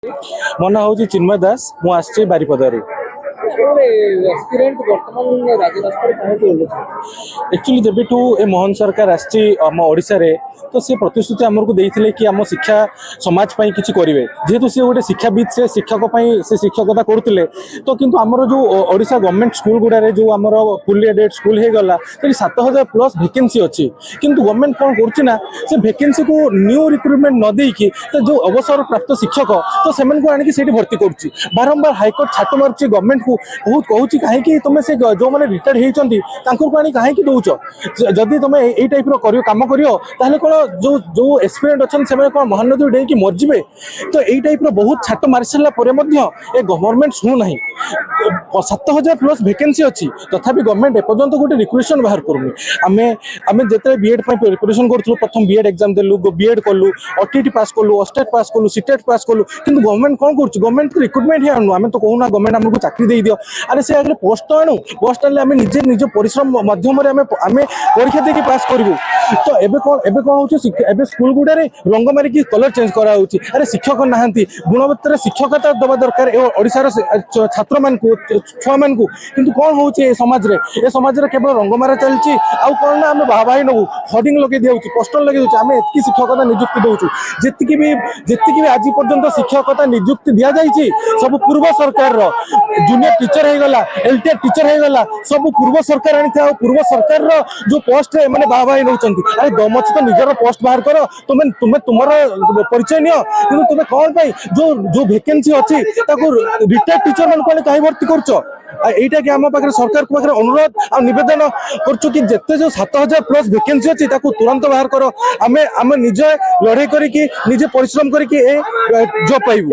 ମୋ ନାଁ ହେଉଛି ଚିନ୍ମୟ ଦାସ। ମୁଁ ଆସିଛି ବାରିପଦାରୁ। एक्चुअली जबठू ए मोहन सरकार आसी आम ओडिशारे तो सी प्रतिश्रुति आमको देते कि आम शिक्षा समाज पर किसी करेंगे जेहेतु सी गोटे शिक्षाविद से शिक्षक से शिक्षकता करते तो किंतु आमर जो ओडिशा गवर्नमेंट स्कूल गुड़ारे जो आमर फुली एडेड स्कूल हो गला तो 7000 प्लस वैकेंसी अच्छी किंतु गवर्नमेंट कौन कर से वैकेंसी को न्यू रिक्रुटमेंट न देकी तो जो अवसर प्राप्त शिक्षक तो से आनिक भर्ती कर बारंबार हाइकोर्ट छाट मार्च गवर्नमेंट को बहुत कहूँ कहीं तुम से जो मैंने रिटायर्ड होती आनी कहीं दौच जदि तुम यही टाइप कम कर जो जो एक्सपीरियंस अच्छा से कौन महानदी डेक मरजे तो यही टाइप बहुत छाट मारी सारापर गवर्नमेंट शुणुना 7000 प्लस वैकेंसी अच्छी तथापि गवर्नमेंट एपर्यंत गोटे रिक्रुएशन बाहर करूनी आम जिते बीएड प्रिपरेशन करूँ प्रथम बीएड एग्जाम देलु बीएड कलु ओटीटी पास कलु अस्टेट पास कलु सीटेट पास कलु किंतु गवर्नमेंट कौन कर गवर्नमेंट रिक्रुटमेंट ही आणु आम तो कहूना गवर्नमेंट आमको चाकरी दे दियो अरे से आगे पोस्ट आणु पोस्ट आने आम निजे निज परिश्रम माध्यम परीक्षा देके पास करूँ तो एबे कौन हो स्कूल गुड़े रंग मारिक कलर चेंज करा अरे शिक्षक ना गुणवत्ता शिक्षकता दबा दरकार ओडिशार छात्र मान छुआ मान किंतु कौन हो समाज रे केवल रंग मारा चलती आउ कौन ना आम भाई नबू होर्डिंग लगे दिखाऊँ पोस्टर लगे दूँ आम एति शिक्षकता नियुक्ति दौचु जी आज पर्यंत शिक्षकता नियुक्ति दि जाइए सब पूर्व सरकार जूनियर टीचर हो गला एलटीआर टीचर हो गला सब पूर्व सरकार आनी पूर्व सरकार जो पोस्ट मैंने भाई नौ अरे दम अच्छे तो निजर पोस्ट बाहर कर तुम्हें तुम्हें तुम परिचय नियो कि तुम्हें कौन जो जो वैकेंसी अच्छी रिटायर्ड टीचर मान कहीं भर्ती करटा कि आम पाखे सरकार पाखे अनुरोध और नवेदन कर जिते जो 7000 प्लस वैकेंसी अच्छी तुरंत बाहर कर आम निजे लड़े करके निजे परिश्रम करके जॉब पाइबू।